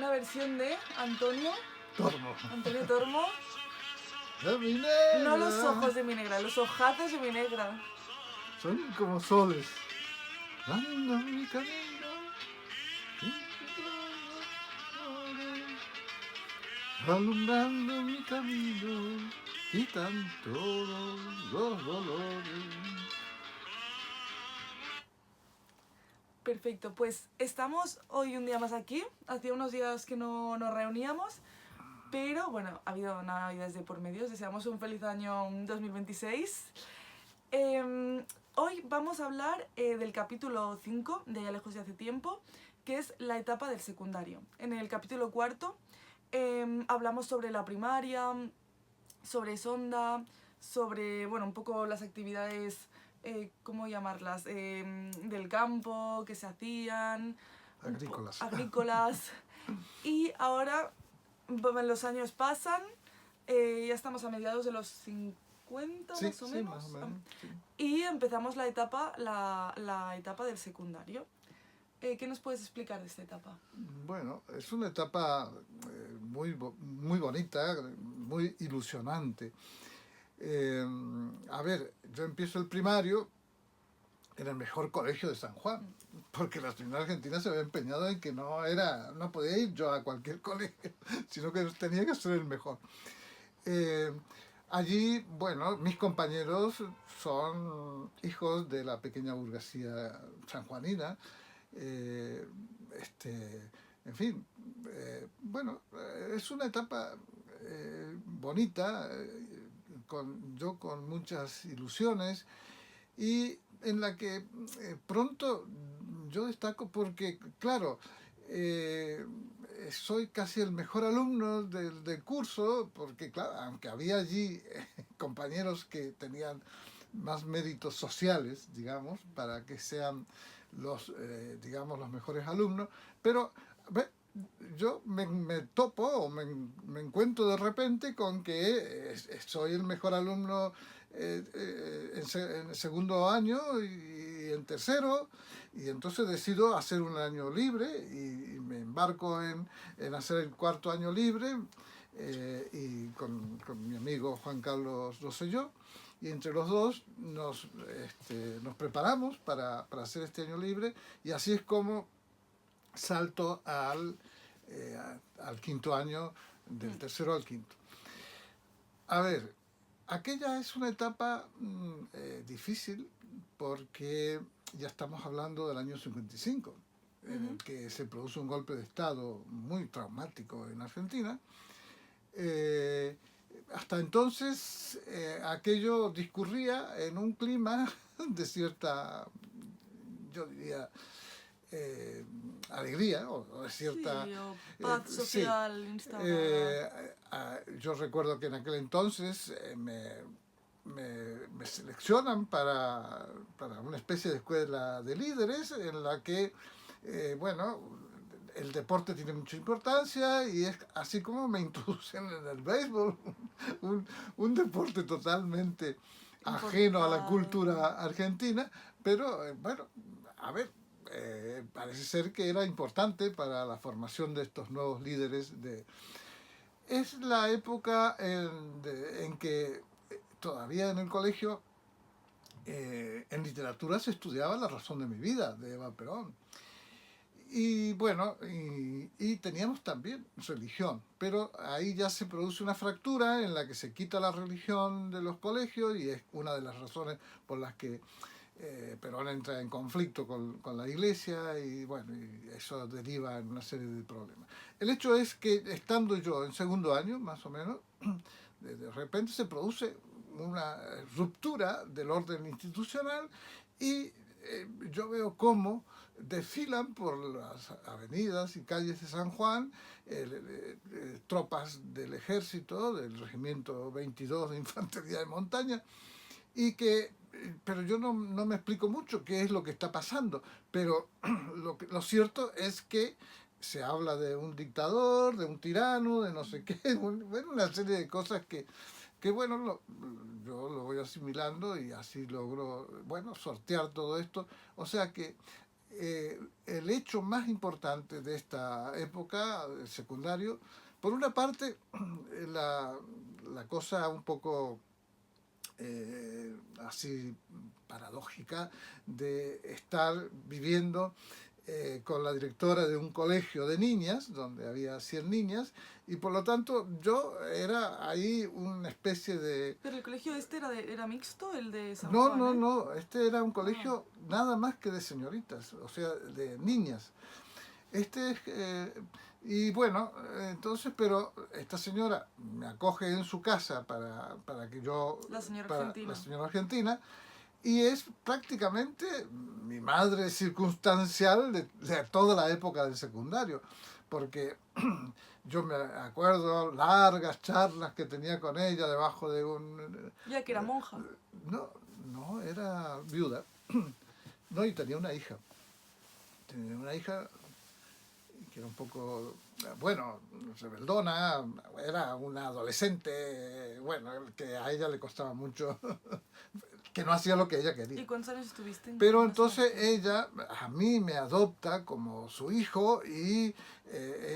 una versión de Antonio Tormo. Tormo. De mi negra. No los ojos de mi negra, los ojazos de mi negra. Son como soles. Dando mi camino. Alumbrando mi camino. Quitan todos los dolores. Perfecto, pues estamos hoy un día más aquí. Hacía unos días que no nos reuníamos, pero bueno, ha habido navidades de por medio. Os deseamos un feliz año 2026. Hoy vamos a hablar del capítulo 5 de Ya lejos de hace tiempo, que es la etapa del secundario. En el capítulo 4 hablamos sobre la primaria, sobre Sonda, sobre, bueno, un poco las actividades, ¿cómo llamarlas? Del campo, que se hacían. Agrícolas. Y ahora los años pasan, ya estamos a mediados de los 50 Sí, más o sí, menos. más o menos, sí. Y empezamos la etapa del secundario. ¿Qué nos puedes explicar de esta etapa? Bueno, es una etapa muy bonita, muy ilusionante. A ver, yo empiezo el primario en el mejor colegio de San Juan, porque la señora argentina se había empeñado en que no podía ir yo a cualquier colegio, sino que tenía que ser el mejor. Allí, bueno, mis compañeros son hijos de la pequeña burguesía sanjuanina, en fin, bueno, es una etapa bonita, yo con muchas ilusiones, y en la que pronto yo destaco porque, claro, soy casi el mejor alumno del curso, porque, claro, aunque había allí compañeros que tenían más méritos sociales, digamos, para que sean digamos, los mejores alumnos, pero yo me topo o me encuentro de repente con que soy el mejor alumno en segundo año y en tercero, y entonces decido hacer un año libre y me embarco en hacer el cuarto año libre, y con mi amigo Juan Carlos Rosselló, y entre los dos nos preparamos para hacer este año libre, y así es como salto al quinto año, del tercero al quinto. A ver, aquella es una etapa difícil, porque ya estamos hablando del año 55, en el que se produce un golpe de Estado muy traumático en Argentina. Hasta entonces aquello discurría en un clima de cierta, yo diría, alegría o de cierta paz social instaurada. yo recuerdo que en aquel entonces me seleccionan para una especie de escuela de líderes en la que bueno, el deporte tiene mucha importancia, y es así como me introducen en el béisbol, un deporte totalmente ajeno a la cultura argentina, pero bueno, a ver, parece ser que era importante para la formación de estos nuevos líderes. Es la época en que todavía en el colegio, en literatura se estudiaba La razón de mi vida, de Eva Perón. Y bueno, y teníamos también religión, pero ahí ya se produce una fractura en la que se quita la religión de los colegios, y es una de las razones por las que Perón entra en conflicto con la iglesia, y bueno, y eso deriva en una serie de problemas. El hecho es que, estando yo en segundo año, más o menos, de repente se produce una ruptura del orden institucional, y yo veo cómo desfilan por las avenidas y calles de San Juan tropas del ejército, del regimiento 22 de Infantería de Montaña, y que, pero yo no me explico mucho qué es lo que está pasando, pero lo cierto es que se habla de un dictador, de un tirano, de no sé qué, bueno, una serie de cosas que bueno, yo lo voy asimilando, y así logro, bueno, sortear todo esto. O sea que el hecho más importante de esta época, el secundario, por una parte, la cosa un poco así paradójica de estar viviendo con la directora de un colegio de niñas, donde había 100 niñas, y por lo tanto yo era ahí una especie de... Pero el colegio este era mixto, el de San No, Juan, no, ¿eh? no, este era un Ah, colegio nada más que de señoritas, o sea, de niñas. Este es, y bueno, entonces, pero esta señora me acoge en su casa para que yo, la señora para la argentina. señora argentina, y es prácticamente mi madre circunstancial de toda la época del secundario, porque yo me acuerdo largas charlas que tenía con ella debajo de un... Ya que era monja. No, no, era viuda. No, y tenía una hija que era un poco, bueno, rebeldona, era una adolescente, bueno, que a ella le costaba mucho, que no hacía lo que ella quería. ¿Y cuántos años estuviste Pero en esa entonces escuela? ella a mí me adopta como su hijo y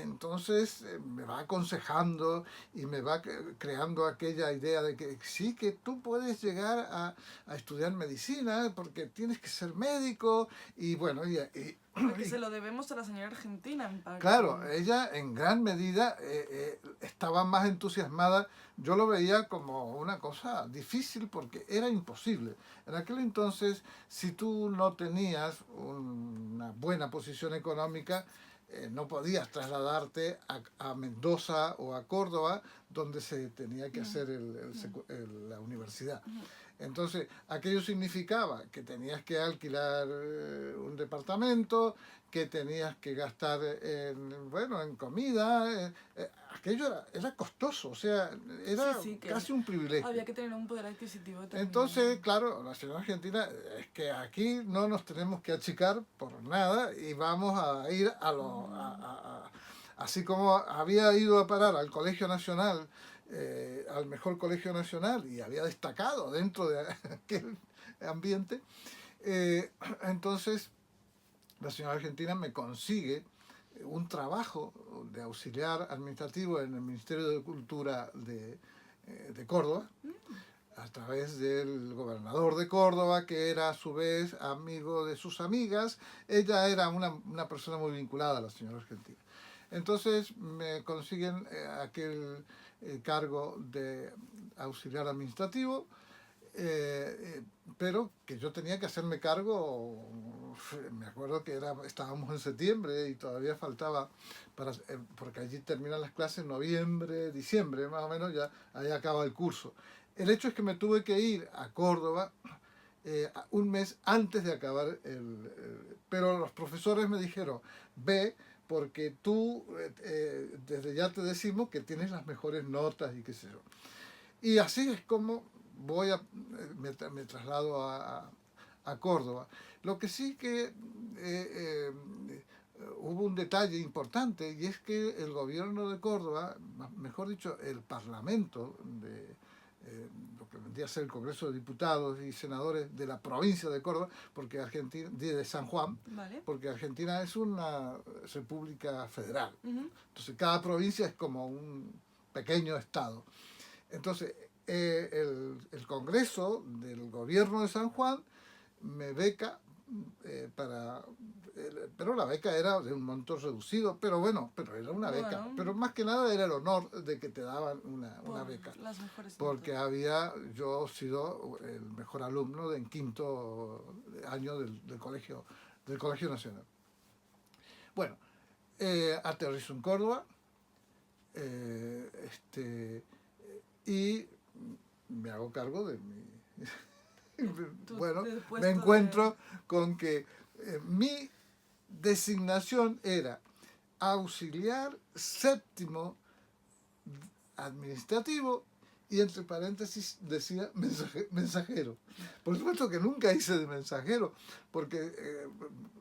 entonces me va aconsejando y me va creando aquella idea de que sí, que tú puedes llegar a estudiar medicina porque tienes que ser médico y bueno, Porque y se lo debemos a la señora argentina en parte. claro, ella en gran medida estaba más entusiasmada. Yo lo veía como una cosa difícil porque era imposible. En aquel entonces, si tú no tenías una buena posición económica, no podías trasladarte a Mendoza o a Córdoba, donde se tenía que hacer la universidad. Entonces, aquello significaba que tenías que alquilar un departamento, que tenías que gastar bueno, en comida. Aquello era costoso, o sea, Sí, era sí, que casi un privilegio. había que tener un poder adquisitivo determinado. Entonces, claro, la ciudad argentina es que aquí no nos tenemos que achicar por nada y vamos a ir así como había ido a parar al Colegio Nacional, al mejor Colegio Nacional y había destacado dentro de aquel ambiente, entonces la señora argentina me consigue un trabajo de auxiliar administrativo en el Ministerio de Cultura de Córdoba, a través del gobernador de Córdoba, que era a su vez amigo de sus amigas. Ella era una persona muy vinculada a la señora argentina. Entonces me consiguen aquel cargo de auxiliar administrativo, pero que yo tenía que hacerme cargo, me acuerdo que estábamos en septiembre y todavía faltaba, porque allí terminan las clases en noviembre, diciembre, más o menos, ya ahí acaba el curso. El hecho es que me tuve que ir a Córdoba un mes antes de acabar pero los profesores me dijeron, ve, porque tú desde ya te decimos que tienes las mejores notas y qué sé yo. Y así es como me traslado a Córdoba. Lo que sí que hubo un detalle importante y es que el gobierno de Córdoba, mejor dicho, el Parlamento lo que vendría a ser el Congreso de Diputados y Senadores de la provincia de Córdoba, porque Argentina, de San Juan, Vale. porque Argentina es una república federal. Entonces cada provincia es como un pequeño estado. Entonces, el Congreso del Gobierno de San Juan me beca pero la beca era de un monto reducido, pero bueno, pero era una beca. Bueno, Pero más que nada era el honor de que te daban una por beca. las mejores Porque notas. había yo sido el mejor alumno en quinto año del colegio Nacional. Bueno, aterrizo en Córdoba, y me hago cargo de mi... Bueno, Del me puesto encuentro con que mi designación era auxiliar séptimo administrativo y entre paréntesis decía mensajero. Por supuesto que nunca hice de mensajero, porque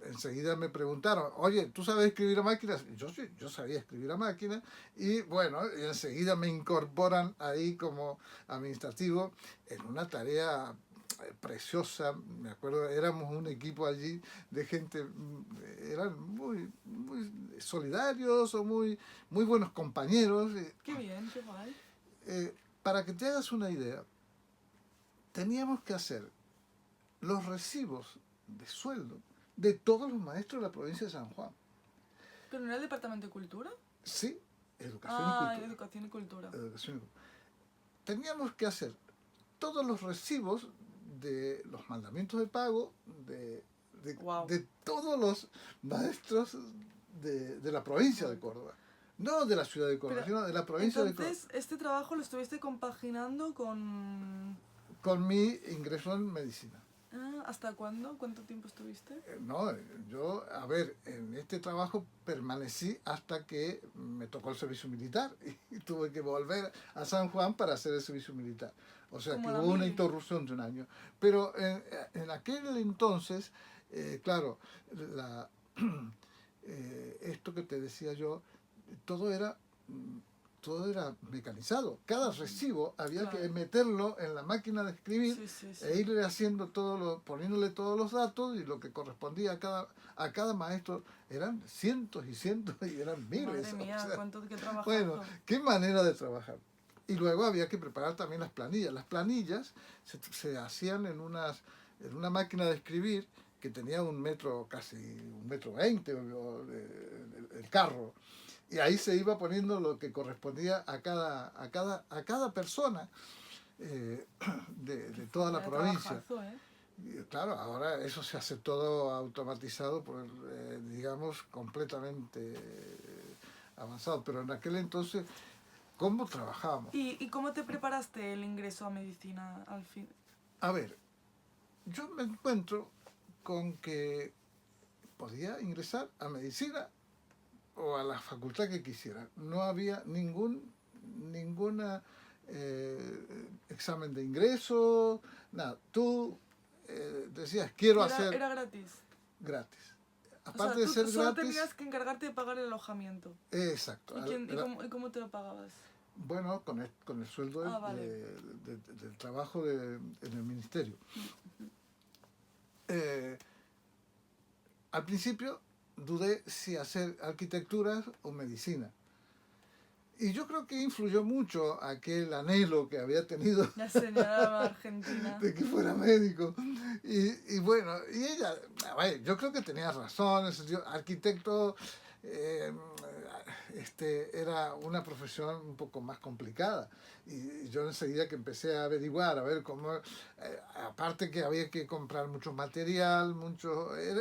enseguida me preguntaron, oye, ¿tú sabes escribir a máquina? Yo sabía escribir a máquina y bueno, y enseguida me incorporan ahí como administrativo en una tarea preciosa. Me acuerdo, éramos un equipo allí de gente, eran muy solidarios o muy buenos compañeros. Qué bien, qué guay. Para que te hagas una idea, teníamos que hacer los recibos de sueldo de todos los maestros de la provincia de San Juan. ¿Pero no era el departamento de cultura? Sí, educación y cultura. Educación y cultura. Educación y cultura. Teníamos que hacer todos los recibos de los mandamientos de pago Wow. de todos los maestros de la provincia de Córdoba. No de la ciudad de Córdoba, sino de la provincia de Córdoba. Entonces, este trabajo lo estuviste compaginando con... Con mi ingreso en medicina. ¿Hasta cuándo? ¿Cuánto tiempo estuviste? No, yo, a ver, en este trabajo permanecí hasta que me tocó el servicio militar y tuve que volver a San Juan para hacer el servicio militar. O sea, que hubo una interrupción de un año. Pero en aquel entonces, claro, esto que te decía yo, todo era mecanizado. Cada recibo había que meterlo en la máquina de escribir e irle haciendo poniéndole todos los datos y lo que correspondía a cada maestro. Eran cientos y cientos y eran miles. Madre mía, cuánto que trabajar. Bueno, qué manera de trabajar. Y luego había que preparar también las planillas. Las planillas se hacían en una máquina de escribir que tenía casi 1,20 m el carro. Y ahí se iba poniendo lo que correspondía a cada persona de toda la provincia. Y, claro, ahora eso se hace todo automatizado, digamos, completamente avanzado. Pero en aquel entonces, ¿cómo trabajábamos? ¿Y cómo te preparaste el ingreso a medicina al fin? A ver, yo me encuentro con que podía ingresar a medicina o a la facultad que quisiera. No había ninguna examen de ingreso, nada. Tú decías, quiero hacer... ¿Era gratis? Gratis. Aparte de ser solo gratis... tenías que encargarte de pagar el alojamiento. Exacto. ¿Y cómo te lo pagabas? Bueno, con el sueldo del trabajo en el ministerio. Al principio dudé si hacer arquitectura o medicina. Y yo creo que influyó mucho aquel anhelo que había tenido la señora argentina de que fuera médico. Y bueno, y ella, yo creo que tenía razón, en el sentido, arquitecto era una profesión un poco más complicada. Y yo enseguida que empecé a averiguar, a ver cómo, aparte que había que comprar mucho material,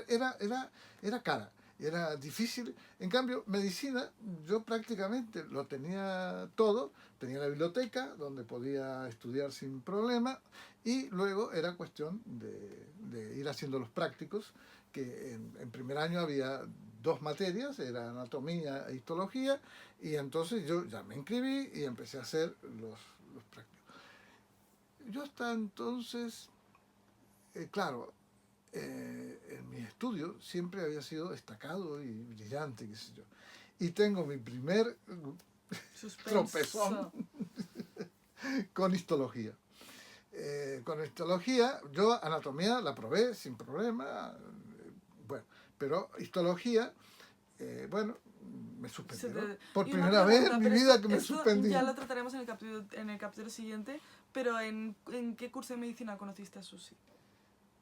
era cara. Era difícil. En cambio, medicina, yo prácticamente lo tenía todo. Tenía la biblioteca, donde podía estudiar sin problema, y luego era cuestión de ir haciendo los prácticos, que en primer año había 2 materias, era anatomía e histología, y entonces yo ya me inscribí y empecé a hacer los prácticos. Yo hasta entonces, claro, en mi estudio siempre había sido destacado y brillante, qué sé yo. Y tengo mi primer tropezón con histología. Con histología, yo anatomía la probé sin problema, bueno, pero histología, me suspendieron. Por primera vez en mi vida que me suspendieron. Ya lo trataremos en el capítulo siguiente, pero ¿en qué curso de medicina conociste a Susi?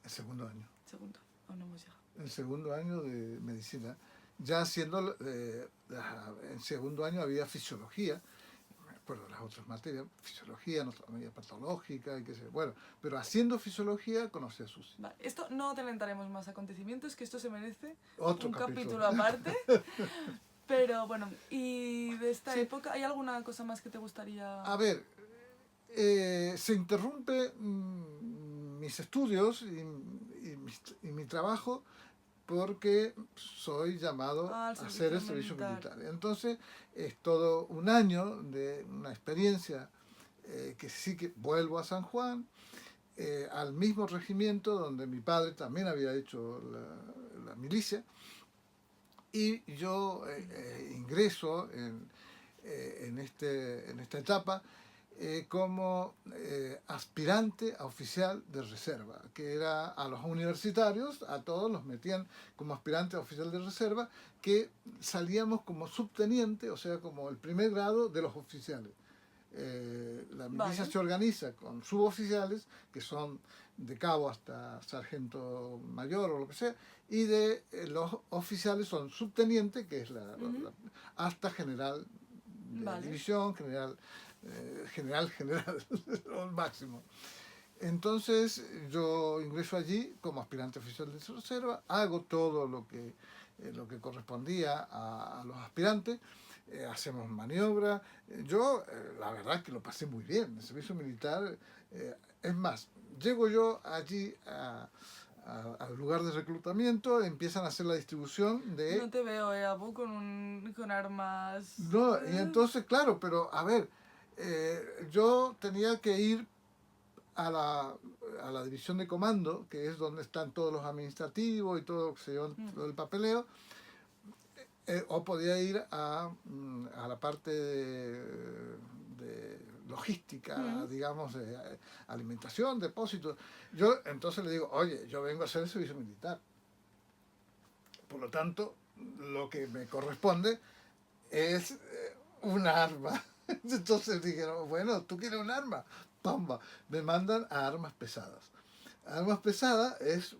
El segundo año. Segundo, aún no hemos llegado. El segundo año de medicina, ya haciendo, en segundo año había fisiología, me acuerdo de las otras materias, fisiología, anatomía patológica, y qué sé, bueno, pero haciendo fisiología conocí a Susi. Vale, esto no adelantaremos más acontecimientos, que esto se merece otro un capítulo aparte. Pero bueno, y de esta época, ¿hay alguna cosa más que te gustaría...? A ver, se interrumpe mis estudios y mi trabajo porque soy llamado a hacer el servicio militar. Entonces es todo un año de una experiencia que sí que vuelvo a San Juan, al mismo regimiento donde mi padre también había hecho la milicia, y yo ingreso en esta etapa como aspirante a oficial de reserva, que era a los universitarios, a todos los metían como aspirante a oficial de reserva, que salíamos como subteniente, o sea, como el primer grado de los oficiales. La milicia Vale. se organiza con suboficiales, que son de cabo hasta sargento mayor o lo que sea, y de los oficiales son subteniente, que es hasta general de Vale. división, general, lo máximo. Entonces yo ingreso allí como aspirante oficial de reserva, hago todo lo que correspondía a los aspirantes, hacemos maniobras. Yo, la verdad es que lo pasé muy bien. El servicio militar, es más, llego yo allí al lugar de reclutamiento, empiezan a hacer la distribución de... No te veo, Abu, con armas. No, y entonces, claro, pero a ver, yo tenía que ir a la división de comando, que es donde están todos los administrativos y todo, que se llevan todo el papeleo, o podía ir a la parte de logística, digamos, de alimentación, depósitos. Yo entonces le digo, oye, yo vengo a hacer el servicio militar. Por lo tanto, lo que me corresponde es un arma. Entonces dijeron, bueno, ¿tú quieres un arma? Pamba. Me mandan a armas pesadas. Armas pesadas es,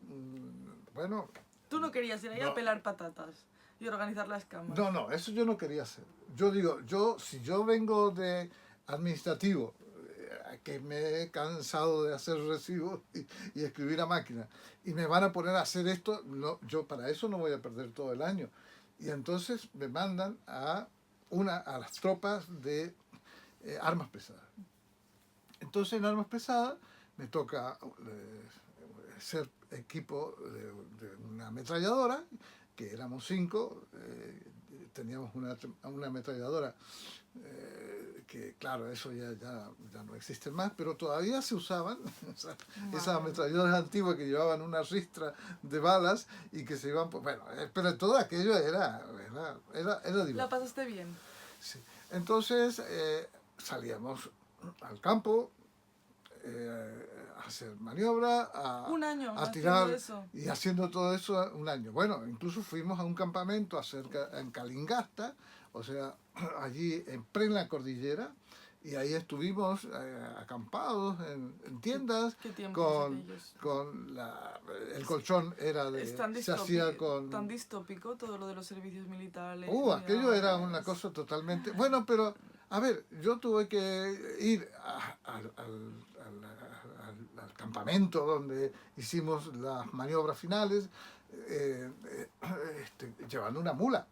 bueno... Tú no querías ir ahí a pelar patatas y organizar las camas. No, eso yo no quería hacer. Yo digo, si yo vengo de administrativo, que me he cansado de hacer recibos y escribir a máquina, y me van a poner a hacer esto, no, yo para eso no voy a perder todo el año. Y entonces me mandan a las tropas de armas pesadas. Entonces en armas pesadas me toca ser equipo de una ametralladora, que éramos 5, teníamos una ametralladora que claro, eso ya no existe más, pero todavía se usaban esas ametralladoras antiguas que llevaban una ristra de balas y que se iban, bueno, pero todo aquello era divertido. ¿La pasaste bien? Sí. Entonces salíamos al campo, a hacer maniobra, Un año a tirar eso. y haciendo todo eso un año. Bueno, incluso fuimos a un campamento en Calingasta, o sea, allí en plena cordillera, y ahí estuvimos acampados en tiendas. ¿Qué tiempos aquellos? El colchón era se hacía con... tan distópico todo lo de los servicios militares. Aquello era una cosa totalmente... Bueno, pero, a ver, yo tuve que ir al campamento donde hicimos las maniobras finales, llevando una mula.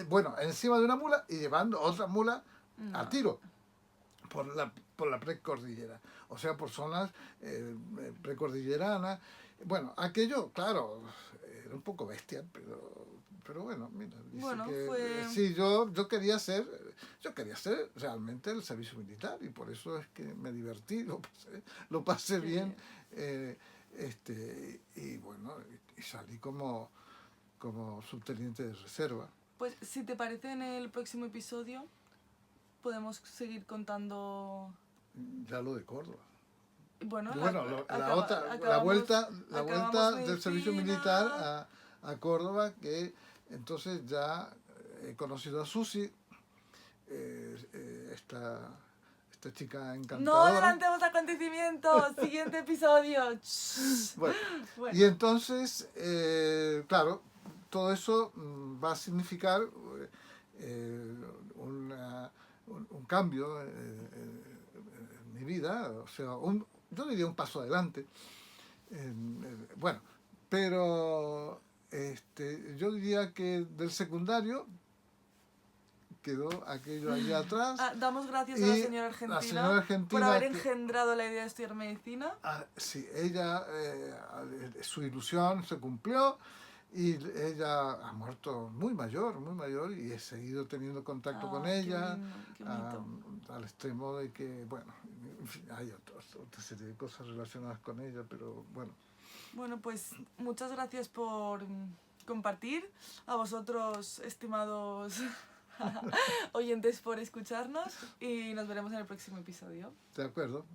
Bueno, encima de una mula y llevando otra mula a tiro por la precordillera, o sea, por zonas precordilleranas. Bueno, aquello, claro, era un poco bestia, pero bueno, mira, dice bueno, que sí, yo quería hacer realmente el servicio militar, y por eso es que me divertí, lo pasé bien, y bueno, y salí como subteniente de reserva. Pues si te parece, en el próximo episodio podemos seguir contando ya lo de Córdoba. Bueno, la vuelta del servicio militar a Córdoba, que entonces ya he conocido a Susi, esta chica encantadora. No adelantemos acontecimientos, siguiente episodio. Bueno. Y entonces, claro, todo eso va a significar un cambio en mi vida, o sea, yo diría un paso adelante. Bueno, pero yo diría que del secundario quedó aquello allá atrás. Damos gracias a la señora Argentina, por haber engendrado la idea de estudiar medicina. Sí, ella, su ilusión se cumplió. Y ella ha muerto muy mayor, y he seguido teniendo contacto con ella, qué bonito. Al extremo de que, bueno, en fin, hay otra serie de cosas relacionadas con ella, pero bueno. Bueno, pues muchas gracias por compartir. A vosotros, estimados oyentes por escucharnos y nos veremos en el próximo episodio. De acuerdo.